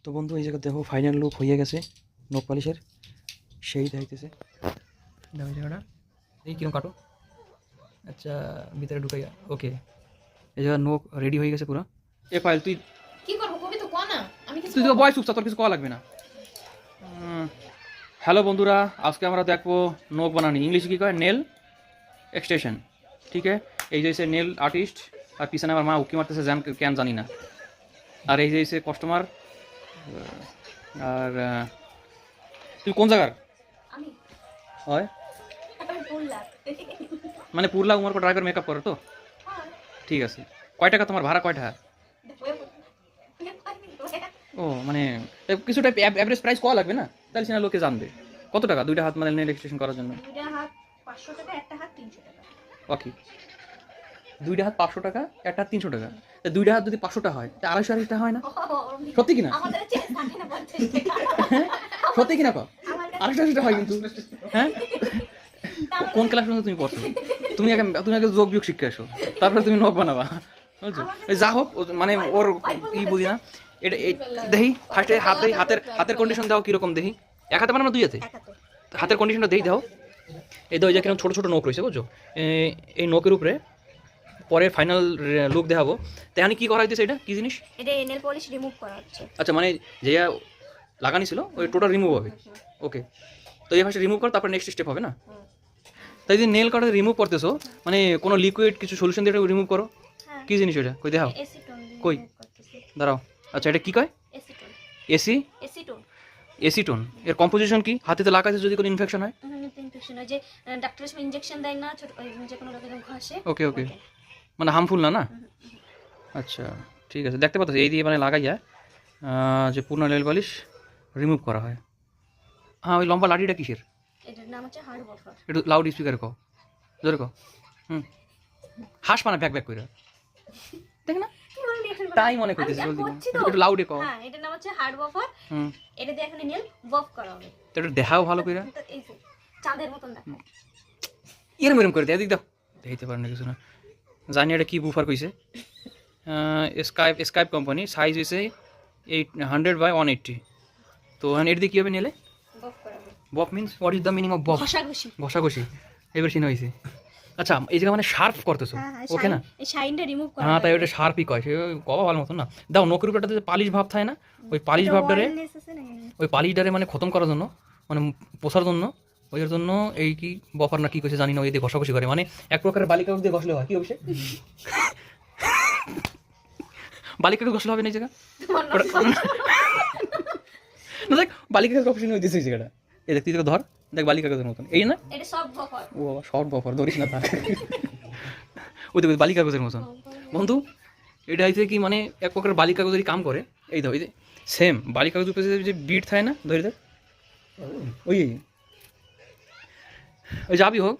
তো বন্ধু এই জায়গা দেখো ফাইনাল লুক হয়ে গেছে নখ পালিশের, সেই দেখাইতেছে। দেখো এই জায়গাটা এই কিরম কাটো, আচ্ছা ভিতরে ঢুকাই, ওকে এই জায়গা নখ রেডি হয়ে গেছে পুরো। এ ফাইল তুই কি করব কবি তো কোনা আমি কিছু তুই তো বয় চুপচাপ, তোর কিছু করা লাগবে না। হ্যালো বন্ধুরা, আজকে আমরা দেখবো নখ বানানি, ইংলিশে কী কয় নেল এক্সটেনশন। ঠিক আছে, এই যে নেল আর্টিস্ট, আর পিছনে আমার মা উকি মারতেছে কেন জানি না। আর এই যে কাস্টমার। আর তুই কোন জায়গার আমি হয়? আমি বললাম মানে পুরলা উমর ড্রাইভার মেকআপ করে তো? ঠিক আছে, কয় টাকা তোমার ভাড়া, কয় টাকা? ও মানে কিছু টাইপ অ্যাভারেজ প্রাইস করা লাগবে না, তাহলে সেটা লোকে জানবে। কত টাকা দুইটা হাত মানে নেল এক্সটেনশন করার জন্য? দুইটা হাত 500 টাকা, একটা হাত 300 টাকা। ওকে, দুইটা হাত 500 টাকা, একটা হাত 300 টাকা। তা দুইটা হাত যদি 500 টাকা হয় তা 250 টাকা হয় না? সত্যি কিনা? আমাদের চেঞ্জ থাকে না 50 টাকা। সত্যি কিনা কো? আমার কাছে 250 টাকা হয় কিন্তু। হ্যাঁ, কোন ক্লাস পর্যন্ত তুমি পড়ছো? তুমি আগে যোগ বিয়োগ শিখে আসো, তারপরে তুমি নখ বানাবা, বুঝছো? যা হোক, মানে ওর ই বুঝি না এটা। দেখি ফার্স্টে হাতের কন্ডিশন দাও কিরকম দেখি। এক হাতে বানানো, দুই হাতে? হাতের কন্ডিশনটা দেখি দাও। এই তো এই যে কিরকম ছোটো ছোটো নখ রয়েছে, বুঝছো? এই নখের উপরে পরে ফাইনাল লুক দেখাবো। তাহলে কি করা হইতেছে, এটা কি জিনিস? এটা নেল পলিশ রিমুভ করা হচ্ছে। আচ্ছা, মানে যে লাগানি ছিল ওই টোটাল রিমুভ হবে। ওকে, তো এই ফার্স্টে রিমুভ করো, তারপর নেক্সট স্টেপ হবে না? তাই যদি নেল কাটা রিমুভ করতেছো, মানে কোনো লিকুইড কিছু সলিউশন দিয়ে রিমুভ করো। কি জিনিস ওইটা কই দেখাও, কই দাঁড়াও। আচ্ছা, এটা কি কয়? এসিটোন। এর কম্পোজিশন কি? হাতে লাগাতে যদি কোনো ইনফেকশন হয়? ইনফেকশন হয় যে ডাক্তার সব ইনজেকশন দেয় না, ছোট যে কোনো রকম ঘষে। ওকে ওকে, মানে হার্মফুল না না? আচ্ছা ঠিক আছে, দেখতে পাচ্ছ এই দিয়ে মানে লাগাইয়া যে পূর্ণ নেল পালিশ রিমুভ করা হয়। হ্যাঁ, ওই লম্বা লাঠিটা কিসের? এটার নাম হচ্ছে হার্ড বফার। একটু লাউড স্পিকারে কও, জোরে কও। হাস পানা ব্যাক ব্যাক করে দেখ না, তাই মনে করতেছি। জলদি একটু লাউডে কও। হ্যাঁ, এটার নাম হচ্ছে হার্ড বফার। এটা দিয়ে এখন নেল বফ করা হবে। তো একটু দেখাও ভালো করে, এই যে চাঁদের মতন দেখো। এরম করে এদিক দাও, দেখতে পারেন না কিছু না। জানি এটা কি বুফার কইছে। স্কাইপ কোম্পানি, সাইজ হয়েছে 800/180। তো এর দিয়ে কী হবে নেলে? বফ করা হবে। Buff means what is the meaning of buff? ঘষাঘষি। ঘষাঘষি, এবার চিনা হয়েছে। আচ্ছা, এই জায়গা মানে শার্প করতেছো, ওকে না? এই শাইনটা রিমুভ করা। হ্যাঁ, তাই ওটা শার্পই কয়, সে কবা ভালো মতন না। দাও নখের উপরটাতে যে পালিশ ভাব থাকে না, ওই পালিশ ভাবটারে, ওই পালিশটারে মানে খতম করার জন্য, মানে পোষার জন্য, ওইটার জন্য এই কি বফার না কি কইছে জানি না, ওই দিয়ে ঘষাঘষি করে, মানে এক প্রকারের বালিকা দিয়ে ঘষলে হয়। কি অভিষেক? বালিকাকে ঘষলে হবে না এই জায়গা? না দেখ, বালিকা অপশন হয়ে দিয়েছে এই জায়গাটা। এই দেখ, তুই ধর, দেখ বালিকা কাগজের মতন, এই না? এটা সব বফার। ও বাবা, শর্ট বফার ধরিস না তার। ওই দেখ বালিকা কাগজের মতন। বন্ধু, এটা হচ্ছে কি মানে এক প্রকার বালিকা কাগজেরই কাম করে। এই ধর, এই যে সেম বালিকা কাগজ উপরে যে বিট থাকে না, ধরে দেখ ওই ওই যাবি হোক,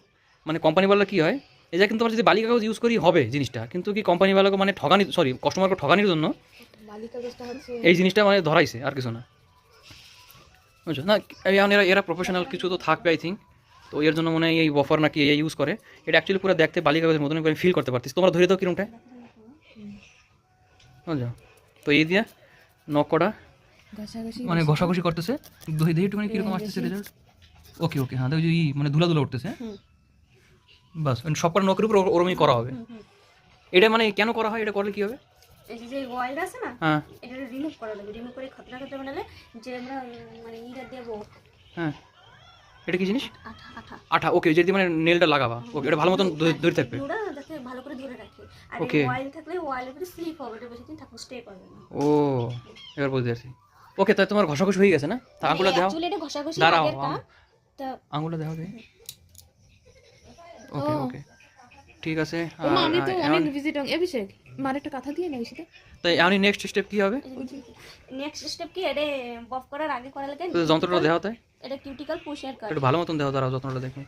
মানে কোম্পানিওয়ালা কী হয়, এই যা কিন্তু আমরা যদি বালিকা কাগজ ইউজ করি হবে জিনিসটা, কিন্তু কি কোম্পানিওয়ালাকে মানে ঠগানি, সরি কাস্টমারকে ঠগানির জন্য এই জিনিসটা মানে ধরাইছে, আর কিছু না, বুঝছো না? এরা প্রফেশনাল কিছু তো থাকবে আই থিঙ্ক। তো এর জন্য মনে হয় এই বফার নাকি এই ইউজ করে। এটা অ্যাকচুয়ালি পুরো দেখতে বালিকা কাগজের মতন আমি ফিল করতে পারতিস। তোমরা ধরে দাও কিরমটা, বুঝছো? তো এই দিয়া নকটা মানে ঘষাঘষি করতেছে, দই একটু মানে কীরকম আসতেছে রেজাল্ট। ওকে ওকে, হ্যাঁ, ওই যে মানে ধুলা উঠতেছে, বাস সব কটা নখের উপর ওরমই করা হবে। এটা মানে কেন করা হয়, এটা করলে কি হবে? এই যে ওয়াইল্ড আছে না, হ্যাঁ, এটা রিমুভ করা লাগবে। রিমুভ করে খতরা খতরা বানালে যে আমরা মানে ইটা দেব। হ্যাঁ, এটা কি জিনিস? আঠা আঠা আঠা। ওকে, যদি মানে নেলটা লাগাবা, ওকে, এটা ভালো মতন ধরে থাকবে। পুরো যাতে ভালো করে ধরে রাখে। আর ওকে, এই ওয়াইল্ড থাকলে ওয়াইল্ডের উপরে স্লিপ হবে, এটা বেশি দিন থাকবে, স্টে করবে না। ও এবার বুঝতে পারছি। ওকে, তাই তোমার ঘষাঘষি হয়ে গেছে না? তা আঙুলটা দাও, অ্যাকচুয়ালি এটা ঘষাঘষি দাঁড়াও, আগের কাজ। তো আঙুলটা দাও দেখি। ওকে ওকে, ঠিক আছে। আমি তো অনেক ভিজিট অভিষেক মার একটা কথা দিয়ে নাও সেটা। তাই আমি নেক্সট স্টেপ কি হবে? নেক্সট স্টেপ কি, এটা বফ করার আগে করা লাগে যন্ত্রটা দেখাও, তাই এটা কিউটিকল পুশার কাট। একটু ভালো মতন দেখাও, দাঁড়াও যন্ত্রটা দেখো।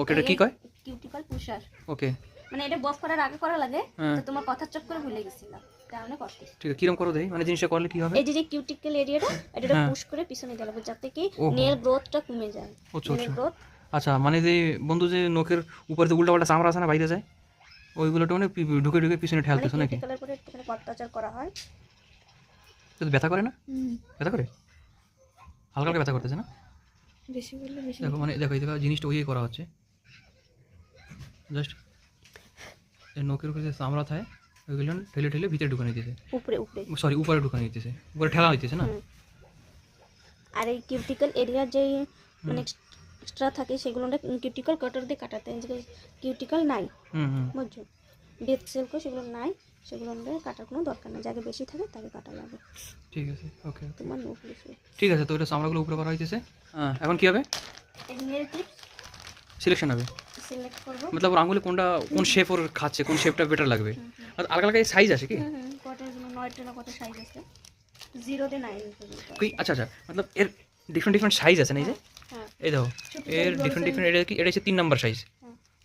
ওকে, এটা কি কয়? কিউটিকল পুশার। ওকে, মানে এটা বফ করার আগে করা লাগে, তো তোমার কথার চক্করে ভুলে গেছিলাম, তাহলে করতে। ঠিক আছে, কিরম করো দেখি, মানে জিনিসটা করলে কি হবে? এই যে কিউটিকল এরিয়াটা, এটা পুশ করে পিছনে দিতে হবে যাতে কি নেল গ্রোথটা কমে যায়। Nail growth. আচ্ছা, মানে যে বন্ধু যে নখের উপরে যে উল্টা পাল্টা চামড়া আছে না বাইরে যায়, ওইগুলোটা মানে ঢুকে ঢুকে পিছনে ঠেলতেছো নাকি? কিউটিকলের পরে একটুখানি অত্যাচার করা হয়। তো ব্যথা করে না? হুম, ব্যথা করে? হালকা হালকা ব্যথা করতেছে না? বেশি বললে বেশি। দেখো মানে দেখো এই দেখো জিনিসটা ওই করা হচ্ছে জাস্ট এই নখের উপরে যে চামড়া থাকে ওইগুলো ঠেলে ঠেলে ভিতরে ঢুকানো দিতেছে, উপরে উপরে। সরি উপরে ঢুকানো দিতেছে, উপরে ঠেলা হইতেছে না? হুম। আর এই কিউটিক্যাল এরিয়া যে মানে এক্সট্রা থাকে সেগুলো আমরা কিউটিক্যাল কাটার দিয়ে কাটাতে হয়, যে কিউটিক্যাল নাই হুম হুম বুঝছো, ডেথ সেলকো সেগুলো নাই, সেগুলো আমাদের কাটার কোনো দরকার নেই, যাকে বেশি থাকে তাকে কাটা লাগবে। ঠিক আছে ওকে তোমার নোট লিখবে। ঠিক আছে। তো এটা চামড়াগুলো উপরে করা হইতেছে। হ্যাঁ এখন কি হবে? এই নেল টিপস সিলেকশন হবে, সিলেক্ট করবো। মতলব ওর আঙুলে কোনটা কোন শেপ ওর খাচ্ছে, কোন শেপটা বেটার লাগবে। আর আলাদা আলাদা সাইজ আছে কি? কটার জন্য 9টা না কত সাইজ আছে, 0 থেকে 9 পর্যন্ত। কই আচ্ছা আচ্ছা, মতলব এর ডিফারেন্ট ডিফারেন্ট সাইজ আছে না? এই যে হ্যাঁ এই দেখো এর ডিফারেন্ট ডিফারেন্ট, এটা কি এটা হচ্ছে 3 নাম্বার সাইজ,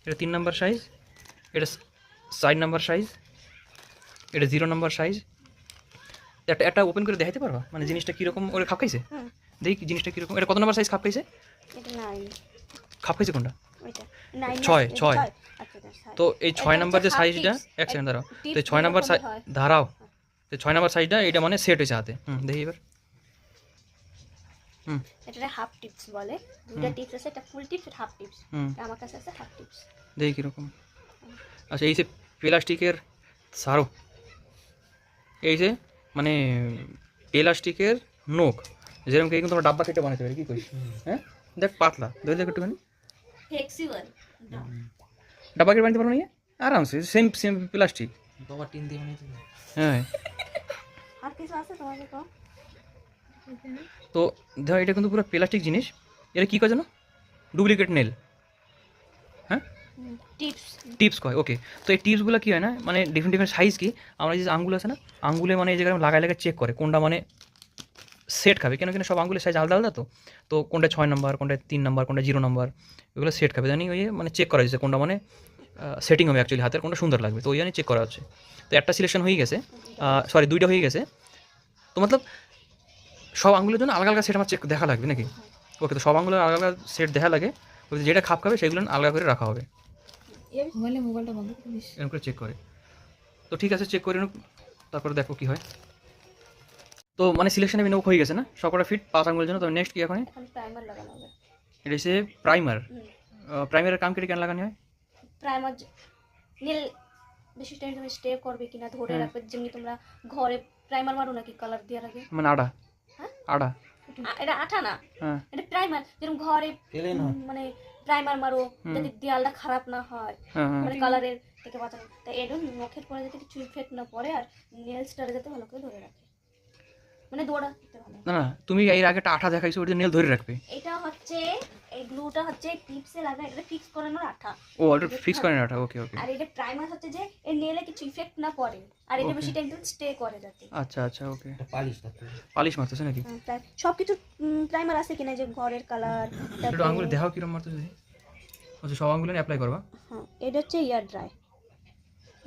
এটা 3 নাম্বার সাইজ, এটা 4 নাম্বার সাইজ, এটা 0 নাম্বার সাইজ। একটা একটা ওপেন করে দেখাইতে পারবা মানে জিনিসটা কীরকম ওরে খাপ খাইছে? হ্যাঁ দেখি জিনিসটা কীরকম, এটা কত নাম্বার সাইজ খাপ খাইছে? এটা 9, খাপ খাইছে কোনটা? ওইটা 9 ছয়, ছয়। আচ্ছা that's তো এই 6 এটা নাম্বার যে হচ্ছে half সাইজটা, tips। এক সেকেন্ড দাঁড়াও, tips তো 6 নাম্বার এরকমই সাইজ হয়। দাঁড়াও, তো 6 নাম্বার সাইজটা এটা মানে সেট হয়েছে হাতে। দেখি এবার। হুম এটা হাফ টিপস বলে, দুটো টিপস আছে, একটা ফুল টিপস আর হাফ টিপস। হুম আমার কাছে আছে হাফ টিপস। দেখি কীরকম। আচ্ছা এই যে প্লাস্টিকের সারো, এই যে মানে প্লাস্টিকের নোক, যেরকম কিন্তু তোমরা ডাব্বা কেটে বানাতে পারি, কি করিস? হ্যাঁ দেখ পাতলা, দেখ দেখ একটুখানি ফ্লেক্সিবল। ডাব্বা কেটে বানাতে পারো না? আরামসে সেম সেম প্লাস্টিক। বাবা টিন দিয়ে বানিয়েছে। হ্যাঁ আর কিছু আছে তোমাদের কো? তো ধর এটা কিন্তু পুরো প্লাস্টিক জিনিস, এটা কী কয় জানো? Duplicate nail. হ্যাঁ টিপস। টিপস কয়, ওকে। তো এই টিপসগুলো কী হয় না মানে ডিফারেন্ট ডিফারেন্ট সাইজ, কি আমরা যে আঙ্গুল আছে না, আঙ্গুলে মানে এই জায়গায় লাগায় লাগায় চেক করে কোনটা মানে সেট খাবে, কেন সব আঙ্গুলের সাইজ আলাদা আলাদা, তো কোনটা 6 নাম্বার, কোনটা 3 নাম্বার, কোনটা 0 নাম্বার, এগুলো সেট খাবে জানি, ওই মানে চেক করা যাচ্ছে কোনটা মানে সেটিং হবে অ্যাকচুয়ালি হাতের, কোনটা সুন্দর লাগবে, তো ওই জন্য চেক করা হচ্ছে। তো একটা সিলেকশন হয়ে গেছে, সরি 2টা হয়ে গেছে, তো মতলব সব আঙ্গুলের জন্য আলাদা আলাদা সেট আমার চেক দেখা লাগবে নাকি? ওকে, তো সব আঙ্গুলের আলাদা আলাদা সেট দেখা লাগে, ওই যেটা খাপ খাবে সেগুলো আলাদা করে রাখা হবে, মোবাইলটা বন্ধ করে দিস। এরকম করে চেক করে। তো ঠিক আছে চেক করে নিন, তারপরে দেখো কী হয়। তো মানে সিলেকশন আমি নোক হয়ে গেছে না সবকটা ফিট 5 আঙ্গুলের জন্য। তো নেক্সট কি এখন? এখন প্রাইমার লাগানো হবে। এটা হচ্ছে প্রাইমার। প্রাইমারের কাম কেটে কেন লাগানো হয়? প্রাইমার নীল বেশি টাইম তুমি স্টে করবে কিনা ধরে রাখবে, যেমনি তোমরা ঘরে প্রাইমার মারো নাকি কালার দেওয়ার আগে। মানে আড়া হ্যাঁ? আড়া এটা আঠা না, হ্যাঁ এটা প্রাইমার, যেরকম ঘরে এলে না মানে প্রাইমার মারো যাতে দেয়ালটা খারাপ না হয়, হ্যাঁ হ্যাঁ মানে কালারের থেকে বাঁচানো। তাই এটা নখের পরে যাতে কিছু ইফেক্ট না পড়ে আর নেলসটারে যাতে ভালো করে ধরে রাখে, মানে দৌড়াতে ভালো। না না তুমি এর আগে একটা আঠা দেখাইছো, ওটা নেল ধরে রাখবে। এটা হচ্ছে এই গ্লুটা হচ্ছে টিপসে লাগবে, এটা ফিক্স করানোর আঠা। ও ওটা ফিক্স করেন আঠা, ওকে ওকে। আর এটা প্রাইমার হচ্ছে যে এর নেলে কিছু ইফেক্ট না পড়ে, আর এটা বেশি টাইম স্টে করে যাতে। আচ্ছা আচ্ছা ওকে। এটা পালিশ করতে হবে। পালিশ মারতেছে নাকি? সব কিছু প্রাইমার আছে কিনা, যে ঘরের কালার। একটু আঙ্গুলে দেখাও কিরম মারতেছে দেখি। আচ্ছা সব আঙ্গুলে অ্যাপ্লাই করবা? হ্যাঁ এটা হচ্ছে ইয়ার ড্রাই,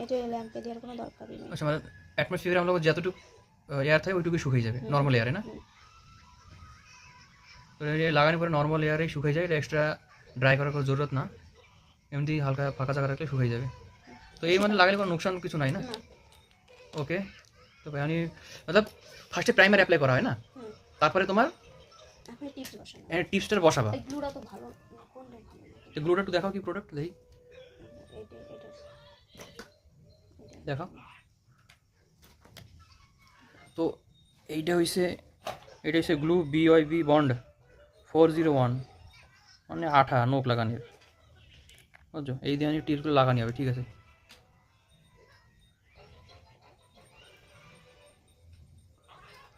এটা ল্যাম্পে দেওয়ার কোনো দরকারই নেই। আচ্ছা মানে অ্যাটমসফিয়ারে আমরা যতটুকু এয়ার থাকে ওইটুকুই শুকিয়ে যাবে নর্মাল এয়ারে না? তো এই লাগানোর পরে নর্মাল এয়ারেই শুকিয়ে যায়, এটা এক্সট্রা ড্রাই করার কোনো জরুরত না, এমনি হালকা ফাঁকা জায়গা রাখলে শুকিয়ে যাবে। তো এই মানে লাগালে কোনো নোকসান কিছু নাই না? ওকে। তো ভাই আমি মতলব ফার্স্টে প্রাইমার অ্যাপ্লাই করা হয় না, তারপরে তোমার আপনি টিপস বসানো, টিপসটা বসাবা। এই গ্লুটা তো ভালো, কোনটা ভালো না? এই গ্লুটা একটু দেখাও কি প্রোডাক্ট দেখি, এটা দেখাও। তো এইটা হইছে গ্লু BYB বন্ড 401, মানে আঠা নোক লাগানোর, বুঝছো? এই দিয়ে আমি টিপসগুলো লাগানি হবে, ঠিক আছে?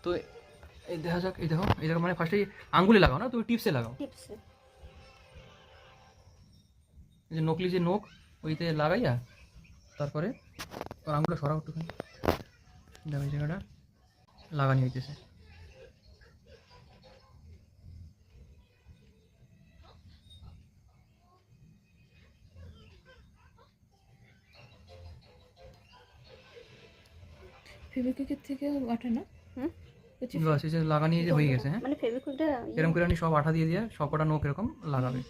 তো এই দেখা যাক, এই দেখো মানে ফার্স্টে আঙ্গুলে লাগাও না, তুমি টিপসে লাগাও। টিপস এই যে নকলি যে নোক ওইতে লাগাইয়া তারপরে ওর আঙ্গুলটা সরাও একটুখানি, দেখো এই জায়গাটা লাগানি হইতেছে। ফেভিকুইকের থেকে আঠা না? হুম বাস এই যে লাগানি যে হয়ে গেছে। হ্যাঁ মানে ফেভিকুইকটা এরকম করে আমি সব আঠা দিয়ে সবকটা নোক এরকম লাগাবে,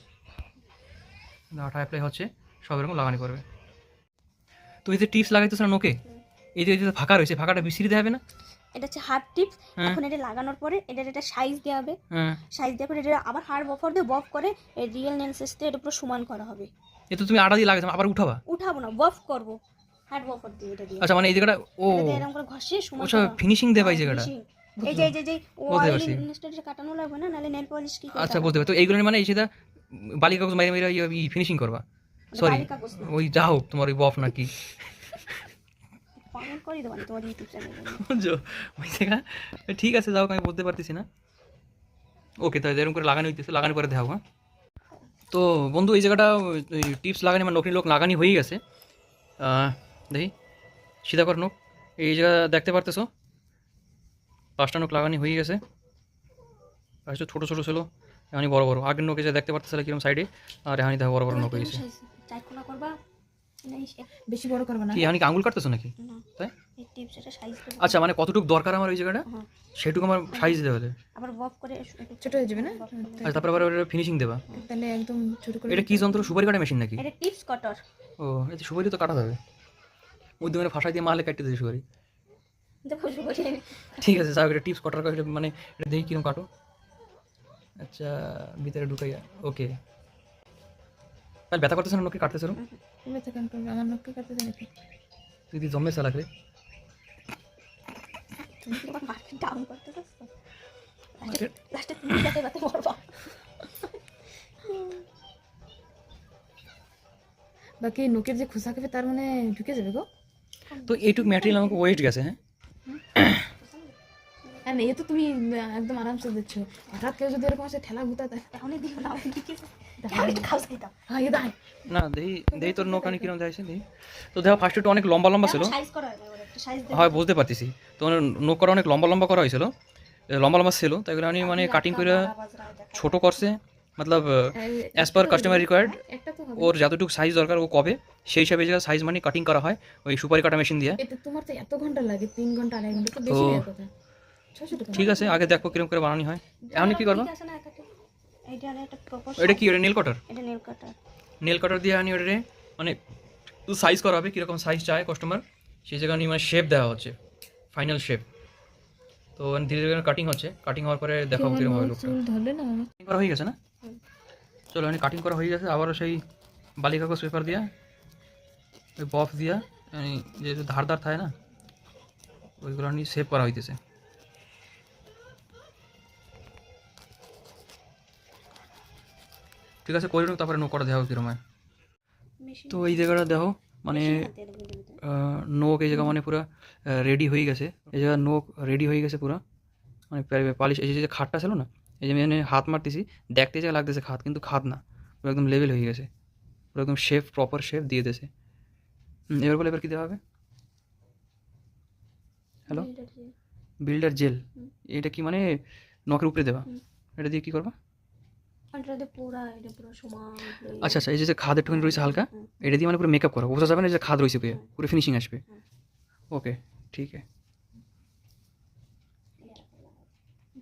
আঠা অ্যাপ্লাই হচ্ছে, সব এরকম লাগানি করবে। তো এই যে টিপস লাগাইতেছে না নোকে, এই যে ফাঁকা রয়েছে, ফাঁকাটা বিস্তৃত হবে না? এটা হচ্ছে হার্ড টিপস। হ্যাঁ। এখন এটা লাগানোর পরে এটার একটা সাইজ দেওয়া হবে, হ্যাঁ, সাইজ দেওয়ার পরে এটা আবার হার্ড বফার দিয়ে বফ করে রিয়েল নেল শেষ দিয়ে এটা পুরো সমান করা হবে। এ তো তুমি আটা দিয়ে লাগাইছো আবার উঠাবা? উঠাবো না, বফ করবো হার্ড বফার দিয়ে এটা দিয়ে। আচ্ছা মানে এই জায়গাটা ও এটা দিয়ে এরকম করে ঘষিয়ে সমান ওসব করা হবে। ফিনিশিং দেবা এই জায়গাটা? finishing। এই যে যে বুঝতে অয়েল পারছি। ইনস্টেন্ট কাটানো লাগবে না, নাহলে নেল পলিশ কি করে আচ্ছা বুঝতে পারছি। তো এইগুলো মানে এই সেটা বালি কাগজ মাইরে মাইরে ফিনিশিং করবা? সরি, বালি কাগজ না, ওই যা হোক তোমার ওই বফ নাকি পাগল করে দেবো তোমার ইউটিউব চ্যানেলে। বুঝছো ওই জায়গা। ঠিক আছে যাও, আমি বলতে পারতেছি না। ওকে, তাই এরকম করে লাগানো হইতেছে, লাগানোর পরে দেখাবো। হ্যাঁ, তো বন্ধু এই জায়গাটা টিপস লাগানি মানে নকলি লোক লাগানি হয়ে গেছে। দেখি সিধা কর নোক, এই জায়গা দেখতে পারতেছো 5টা নোক লাগানি হয়ে গেছে। ফার্স্টে ছোটো ছোটো ছিল, এখানে বড় বড়। আগের নোকে যে দেখতে পারতেছিল কিরকম সাইডে, আর এখানে দেখো বড় বড় নোক হয়ে গেছে। চাইকোনা করবা না, বেশি বড় করবে না। কি এখানে কি আঙুল কাটতেছো নাকি? না তাই? এই টিপস এটা সাইজ দেবো। আচ্ছা মানে কতটুকু দরকার আমার ওই জায়গাটা, হ্যাঁ। সেটুকু আমার সাইজ দেওয়া হবে। আবার বফ করে ছোট হয়ে যাবে না? আচ্ছা তারপরে আবার ফিনিশিং দেবা। তাহলে একদম ছোট করে। এটা কি যন্ত্র, সুপারি কাটা মেশিন নাকি? এটা টিপস কাটার। ও এটা সুপারি তো কাটা যাবে, উদ্যমের ফাঁসাই দিয়ে মারলে কাটতে দেবে সুপারি। দেখো সুপারি ঠিক আছে যাও, এটা টিপস কটার মানে এটা দেখি কিরকম কাটো। আচ্ছা ভিতরে ঢুকাইয়া, ওকে। তাহলে ব্যথা করতেছে না নোকে কাটতেছে? তুমি তো কান আমার নখকে কাটতে জানি কি? তুই যদি জমে চালাক রে। তুমি কি আবার মার্কেট ডাউন করতে চাচ্ছো? লাস্টে তুমি যাতে বাতে মরবা। বাকি নখের যে খোসা খাবে তার মানে ঢুকে যাবে গো। তো এইটুক ম্যাটেরিয়াল আমাকে ওয়েট গেছে। হ্যাঁ আর না, এ তো তুমি একদম আরামসে দিচ্ছ। হঠাৎ কেউ যদি এরকম আসে ঠেলা গুতা দেয়, এখনই দিও না, আমি ঠিক আছে আমি খাওয়া দিতাম। হ্যাঁ এ দাঁড়ায়। না দেখি দেখি তোর নোকানি কিরকম যাইছে দেখি। তো দেখো ফার্স্ট একটু অনেক লম্বা লম্বা ছিল। সাইজ করা হবে, ওর একটা সাইজ দেব। হয় বুঝতে পারতেছি, তো নোক করা অনেক লম্বা লম্বা করা হয়েছিল, লম্বা লম্বা ছিল। তাই এগুলো আমি মানে কাটিং করে ছোট করছে, মতলব অ্যাজ পার কাস্টমার রিকোয়ার্ড। একটা তো হবে। ওর যতটুকু সাইজ দরকার ও কবে সেই হিসাবে যে সাইজ মানে কাটিং করা হয় ওই সুপারি কাটা মেশিন দিয়ে। এতে তোমার তো এত ঘন্টা লাগে, 3 ঘন্টা 2.5 ঘন্টা তো বেশি লাগে কথা। 600 টাকা। ঠিক আছে আগে দেখো কিরকম করে বানানো হয়। এখন কি করবো? ঠিক আছে না, এইটা একটা প্রপার এটা কি ওটা নেল কাটার? এটা নেল কাটার। নেল কাটার দিয়ে আনি ওটারে মানে সাইজ করা হবে, কীরকম সাইজ চায় কাস্টমার সেই জায়গায় মানে শেপ দেওয়া হচ্ছে, ফাইনাল শেপ। তো ধীরে ধীরে কাটিং হচ্ছে, কাটিং হওয়ার পরে দেখাবো কীরকম হবে লোকটা। চুল ধরলে না কাটিং করা হয়ে গেছে না? চলো আমি কাটিং করা হয়ে গেছে। আবারও সেই বালি কাগজ পেপার দিয়া ওই বফ দিয়া যে ধার ধার থাকে না ওইগুলো নিয়ে শেপ করা হইতেছে। ঠিক আছে করে নিও, তারপরে নোক করা দেখো কীরকম হয়। তো এই জায়গাটা দেখো মানে নোক এই জায়গা মানে পুরো রেডি হয়ে গেছে। এই জায়গা নোক রেডি হয়ে গেছে পুরো, মানে পালিশ। এই যে খাটটা ছিল না, এই যে আমি হাত মারতেছি দেখতে যা লাগতেছে খাত, কিন্তু খাত না, পুরো একদম লেভেল হয়ে গেছে, পুরো একদম শেপ প্রপার শেপ দিয়ে দিয়েছে। এবার বলে এবার কী দেওয়া হবে? Hello, builder gel. এটা কি মানে নখের উপরে দেওয়া? এটা দিয়ে কী করবা? এটা পুরো সমান হয়ে আচ্ছা আচ্ছা, এই যে খাদ একটুখানি রয়েছে হালকা, এটা দিয়ে মানে পুরো মেকআপ করা, বোঝা যাবে না যে খাদ রয়েছে, পুরো ফিনিশিং আসবে। ওকে ঠিক আছে।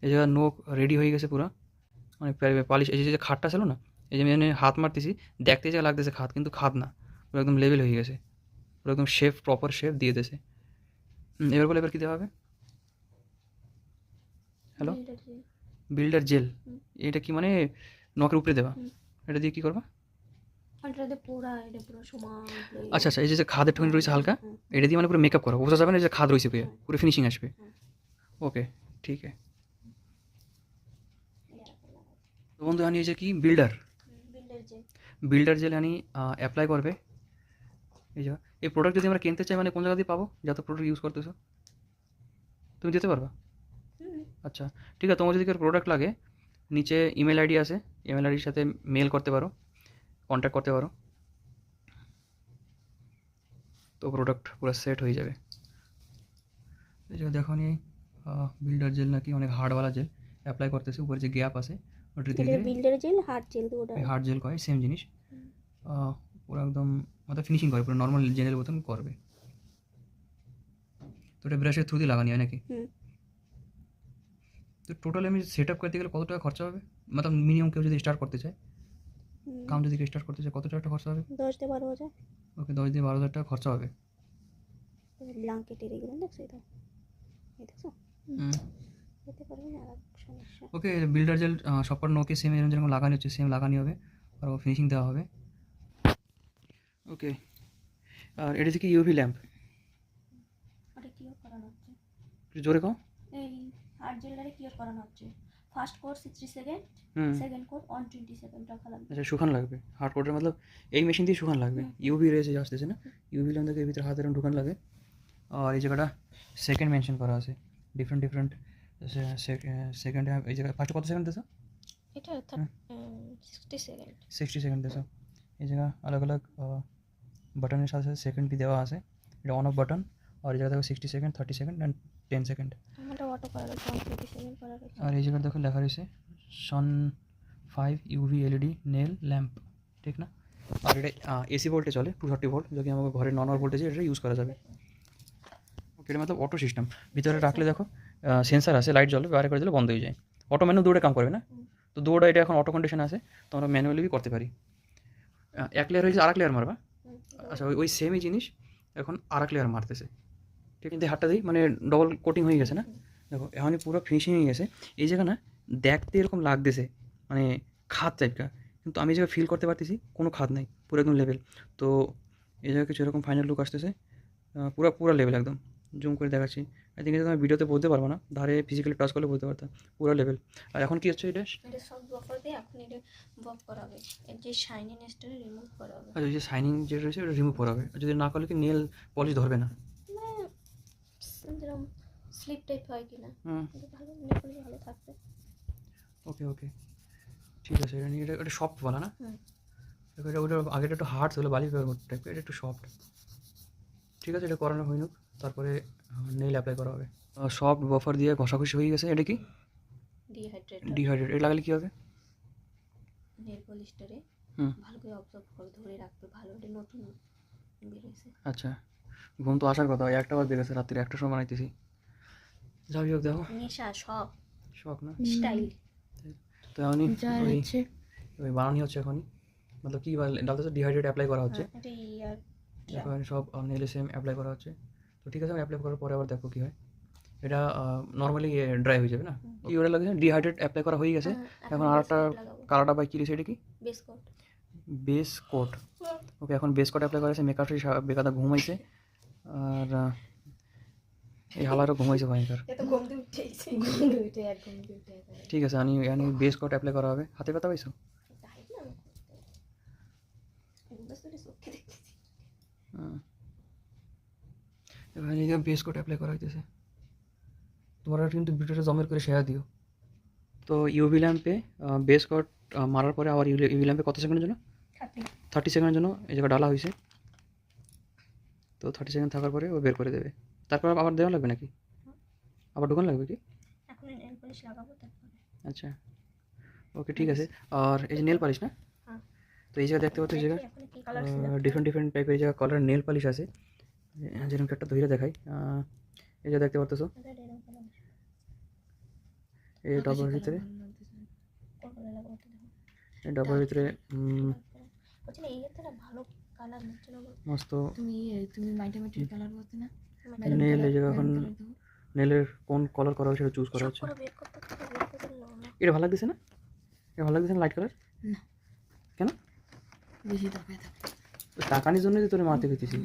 এই জায়গা নোক রেডি হয়ে গেছে পুরো, মানে পালিশ। এই যে খাটটা ছিল না, এই যে আমি হাত মারতেছি দেখতে যা লাগতেছে খাত, কিন্তু খাত না, পুরো একদম লেভেল হয়ে গেছে, পুরো একদম শেপ প্রপার শেপ দিয়ে দিয়েছে। এবার বলে এবার কী দেওয়া হবে? Hello, builder gel. এটা কি মানে নখের উপরে দেওয়া? এটা দিয়ে কী করবা? এটা পুরো সমান হয়ে আচ্ছা আচ্ছা, এই যে খাদ একটুখানি রয়েছে হালকা, এটা দিয়ে মানে পুরো মেকআপ করা, বোঝা যাবে না যে খাদ রয়েছে, পুরো ফিনিশিং আসবে। ওকে ঠিক আছে। তো বন্ধু আনি এই যে কি বিল্ডার বিল্ডার যে বিল্ডার জেল আনি অ্যাপ্লাই করবে। এই যে এই প্রোডাক্ট যদি আমরা কিনতে চাই মানে কোন জায়গা দিয়ে পাবো? যত প্রোডাক্ট ইউজ করতেছো তুমি দিতে পারবা? আচ্ছা ঠিক আছে, তোমার যদি কেউ প্রোডাক্ট লাগে নিচে ইমেল আইডি আছে, ইমেল আইডির সাথে মেল করতে পারো, কন্ট্যাক্ট করতে পারো, তো প্রোডাক্ট পুরো সেট হয়ে যাবে। এই যে দেখো নি বিল্ডার জেল নাকি অনেক হার্ডওয়ালা জেল অ্যাপ্লাই করতেছে, উপরে যে গ্যাপ আছে ওটা ধীরে ধীরে বিল্ডার জেল হার্ড জেল দুটো হার্ড জেল করে সেম জিনিস, পুরো একদম মানে ফিনিশিং করে, পুরো নর্মাল জেলের মতন করবে। তো এটা ব্রাশের থ্রু দিয়ে লাগানি হয় নাকি? তো টোটাল আমি সেট আপ করতে গেলে কত টাকা খরচা হবে? মানে মিনিমাম কেউ যদি স্টার্ট করতে চায়, কাম যদি কেউ স্টার্ট করতে চায় কত টাকা খরচা হবে? 10-12,000। ওকে 10 দিয়ে 12,000 টাকা খরচা হবে। ব্ল্যাঙ্কেটের এগুলো দেখছো তো? এই দেখছো যেতে পারবে না, আর এক সমস্যা। ওকে, বিল্ডার জেল সবকটা নোকে সেম এরকম যেরকম লাগানো হচ্ছে সেম লাগানি হবে আর ফিনিশিং দেওয়া হবে। ওকে, আর এটা থেকে ইউভি ল্যাম্প, ওটা কিওর করানো হচ্ছে, একটু জোরে কও। এই হার্ড জেলারে কিওর করানো হচ্ছে। ফার্স্ট কোড 60 সেকেন্ড, হুম, সেকেন্ড কোড 120 সেকেন্ড রাখা লাগবে। আচ্ছা শুকান লাগবে হার্ড কোটের মতলব এই মেশিন দিয়ে শুকান লাগবে। ইউভি রেজে আসতেছে না, ইউভি ল্যাম্প থেকে এর ভিতরে হাত এরকম ঢুকান লাগে। আর এই জায়গাটা সেকেন্ড মেনশন করা আছে, ডিফারেন্ট ডিফারেন্ট সেকেন্ডে। এই জায়গায় ফার্স্টে কত সেকেন্ড দিয়েছো? এটা 60 সেকেন্ড। 60 সেকেন্ড দিয়েছো। এই জায়গা আলাদা আলাদা বাটনের সাথে সাথে সেকেন্ড বি দেওয়া আছে, এটা অন অফ বাটন। আর এই জায়গা দেখো 60 সেকেন্ড, 30 সেকেন্ড অ্যান্ড 10 সেকেন্ড। আমারটা অটো করা রয়েছে 120 সেকেন্ড করা রয়েছে। আর এই জায়গায় দেখো লেখা রয়েছে সন 5 ইউভি এলইডি নেল ল্যাম্প, ঠিক না? আর এটা এসি ভোল্টে চলে 230 ভোল্ট, যদি আমাকে ঘরের নর্মাল ভোল্টেজে এটা ইউজ করা যাবে। ওকে, এটা মতলব অটো সিস্টেম, ভিতরে রাখলে দেখো সেন্সার আছে, লাইট জ্বলবে, বাইরে করে দিলে বন্ধ হয়ে যায়। অটো ম্যানুয়াল দুটোটা কাম করবে না, তো দুটোটা এটা এখন অটো কন্ডিশন আছে, তো আমরা ম্যানুয়ালি করতে পারি। এক লেয়ার হয়েছে আর এক লেয়ার মারবা। আচ্ছা, ওই সেমই জিনিস এখন আর এক লেয়ার মারতেছে, ঠিক আছে? হাতটা দিই মানে ডবল কোটিং হয়ে গেছে না, দেখো এখনই পুরো ফিনিশিং হয়ে গেছে। এই জায়গা না দেখতে এরকম লাগতেছে মানে খাদ টাইপটা, কিন্তু আমি জায়গায় ফিল করতে পারতেছি কোনো খাদ নাই, পুরো একদম লেভেল। তো এই জায়গায় কিছু এরকম ফাইনাল লুক আসতেছে, পুরো পুরো লেভেল একদম। জুম করে দেখাচ্ছি, আই থিঙ্ক এটা আমি ভিডিওতে বলতে পারবো না, ধারে ফিজিক্যালি টাচ করলে বলতে পারতাম, পুরো লেভেল। আর এখন কি হচ্ছে এটা? এটা সব বফার দিয়ে এখন এটা বফ করাবে, এর যে শাইনিনেসটা রিমুভ করাবে। আচ্ছা, ওই যে শাইনিং যেটা রয়েছে ওটা রিমুভ করা হবে, আর যদি না করলে কি নেল পলিশ ধরবে না? মানে যেরকম স্লিপ টাইপ হয় কিনা, হুম, এটা ভালো নেপালে ভালো থাকবে। ওকে ওকে, ঠিক আছে। এটা নিয়ে এটা সফট বলা না? হুম। দেখো এটা ওটা আগেটা একটু হার্ড ছিল, বালি পেপার টাইপের, এটা একটু সফট। ঠিক আছে, এটা করানো হইনুক, তারপরে নেইল অ্যাপ্লাই করা হবে। সফট বফার দিয়ে ঘষাঘষি হয়ে গেছে। এটা কি ডিহাইড্রেট ডিহাইড্রেট, এটা লাগালে কী হবে? নেল পলিশটারে হুম, ভালো করে অবজার্ভ করে ধরে রাখবে, ভালো এটা নতুন বেরিয়েছে। আচ্ছা। ঘুম তো আসার কথা, একটা বার দেখেছে রাত্রি 1টার সময় বানাইতেছি। যাই হোক, দেখো নেশা সব শখ না, স্টাইল। তো এখনই যা ওই হচ্ছে ওই বানানি হচ্ছে এখনই, মতলব কী ডালতেছে ডিহাইড্রেট অ্যাপ্লাই করা হচ্ছে। এটা ইয়ার দেখো এখানে সব নেলে সেম অ্যাপ্লাই করা হচ্ছে। তো ঠিক আছে, আমি অ্যাপ্লাই করার পরে আবার দেখো কী হয়। এটা নর্মালি ড্রাই হয়ে যাবে না? কি ওটা লাগে ডিহাইড্রেট অ্যাপ্লাই করা হয়ে গেছে। এখন আর একটা কালারটা বাই কী রয়েছে, এটা কি? Base coat. Base coat. Okay, এখন বেস কোট অ্যাপ্লাই করা আছে। মেকআপটি বেকাদা ঘুমাইছে, আর এই হালারও ঘুমাইছে ভয়ঙ্কর। এত ঘুম দিয়ে উঠেছে, ঘুম দিয়ে উঠে আর ঘুম দিয়ে উঠে ঠিক আছে, আমি এখানে বেস কোট অ্যাপ্লাই করা হবে। হাতে ব্যথা পাইছো? তাই না বস তো চোখে দেখতেছি। এখানে বেস কোট অ্যাপ্লাই করা হইতেছে। তোমরা কিন্তু ভিডিওটা জমের করে শেয়ার দিও। তো ইউভি ল্যাম্পে বেস কোট মারার পরে আবার ইউভি ল্যাম্পে কত সেকেন্ডের জন্য? 30 সেকেন্ডের জন্য এই জায়গা ডালা হয়েছে। তো 30 সেকেন্ড থাকার পরে ও বের করে দেবে। তারপর আবার দেওয়া লাগবে নাকি? আবার ঢোকানো লাগবে কি? এখন নেল পলিশ লাগাবো তারপরে। আচ্ছা, ওকে, ঠিক আছে। আর এই যে নেল পালিশ না, হ্যাঁ। তো এই জায়গা দেখতে পাচ্ছ, এই জায়গা এখন কি কালার ডিফারেন্ট ডিফারেন্ট টাইপের এই জায়গা কালার নেল পালিশ আছে। যেরকম একটা ধরে দেখাই, এই যে দেখতে পাচ্ছ এই ডাব্বার ভিতরে, এই ডাব্বার ভিতরে বলছি না এই একটা না ভালো কালার হচ্ছে না মস্ত তুমি মাইটা মাইটি কালার করতে না নেল। এই জায়গা এখন নেলের কোন কালার করা হচ্ছে সেটা চুজ করা হচ্ছে। পুরো বের করতে বের করতে না। এটা ভালো লাগতেছে না? এটা ভালো লাগতেছে না লাইট কালার? না। কেন? বেশি টাকায় থাকে টাকানির জন্যই তো তোরে মারতে পেতেছি।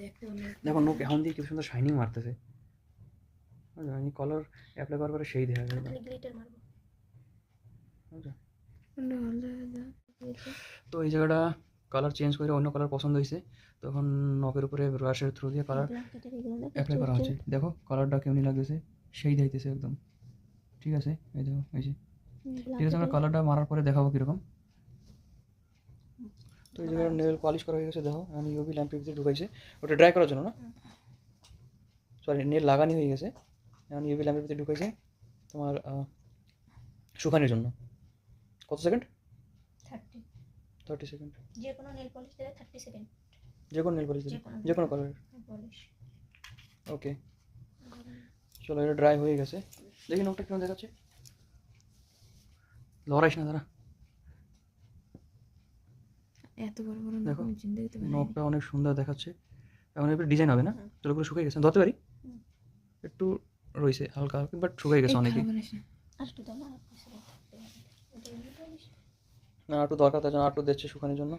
দেখতে অনেক দেখো নোক এখন দিয়ে কি সুন্দর শাইনিং মারতেছে, আমি কালার অ্যাপ্লাই করার পরে সেই দেখা যাবে। খালি গ্লিটার মারবো। তো এই জায়গাটা কালার চেঞ্জ করে অন্য কালার পছন্দ হয়েছে, তখন নখের উপরে ব্রাশের থ্রু দিয়ে কালার ব্ল্যাঙ্কেটের এগুলো না অ্যাপ্লাই করা হচ্ছে। দেখো কালারটা কেমনি লাগতেছে, সেই দিতেছে একদম। ঠিক আছে, এই দেখো এই যে, ঠিক আছে, আমরা কালারটা মারার পরে দেখাবো কীরকম। তো এই জায়গায় নেল পলিশ করা হয়ে গেছে। দেখো আমি ইউভি ল্যাম্পের ভিতরে ঢুকাইছে, ওটা ড্রাই করার জন্য না, সরি নেল লাগানি হয়ে গেছে। এখন ইউভি ল্যাম্পের ভিতরে ঢুকাইছে তোমার শুকানোর জন্য। কত সেকেন্ড? 30 সেকেন্ড। যে কোনো নেল পলিশ দিলে 30 সেকেন্ড। যে কোনো নেল পলিশ দিলে, যে কোনো কালারের। পলিশ ওকে, চলো এটা ড্রাই হয়ে গেছে। দেখি নোকটা কেমন দেখাচ্ছে, লড়াইস না দাঁড়া। এত বড় বড় দেখো নখ জিন্দেগিতে নোকটা অনেক সুন্দর দেখাচ্ছে, এখন এবার ডিজাইন হবে না? চলো পুরো শুকিয়ে গেছে, ধরতে পারি? একটু রয়েছে হালকা হালকা, বাট শুকিয়ে গেছে অনেকই। আর একটু দাও না, আর পয়সা দাও। ওটা এমনিতে বেশি। না একটু দরকার, তার জন্য একটু দিচ্ছে শুকানোর জন্য।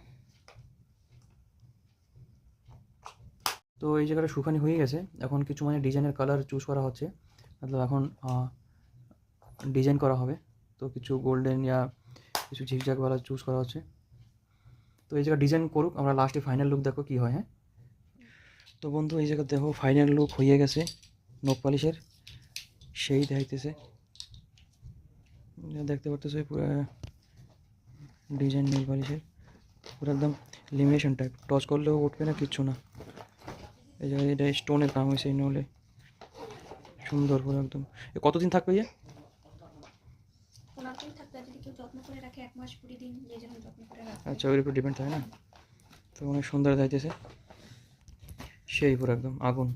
তো এই জায়গাটা শুকানি হয়ে গেছে, এখন কিছু মানে ডিজাইনের কালার চুজ করা হচ্ছে, মতলব এখন ডিজাইন করা হবে। তো কিছু গোল্ডেন ইয়া কিছু ঝিকঝাকওয়ালা চুজ করা হচ্ছে। তো এই জায়গায় ডিজাইন করুক, আমরা লাস্টে ফাইনাল লুক দেখো কী হয়। হ্যাঁ, তো বন্ধু এই জায়গা দেখো ফাইনাল লুক হয়ে গেছে নখ পালিশের, সেই দেখাইতেছে, দেখতে পারতেছো পুরো ডিজাইন নেল পালিশের, পুরো একদম লিমিনেশন টাইপ, টচ করলেও উঠবে না, কিচ্ছু না। এই জায়গায় এটা স্টোনের কাম হয়েছে, নলে সুন্দর পুরো একদম। কতদিন থাকবে ইয়ে? 15 দিন থাকবে, যদি কেউ যত্ন করে রাখে 1 মাস 20 দিন, যে যেমন যত্ন করে রাখে। আচ্ছা, ওর উপর ডিপেন্ড থাকে না। তো অনেক সুন্দর যাইতেছে, সেই পুরো একদম আগুন।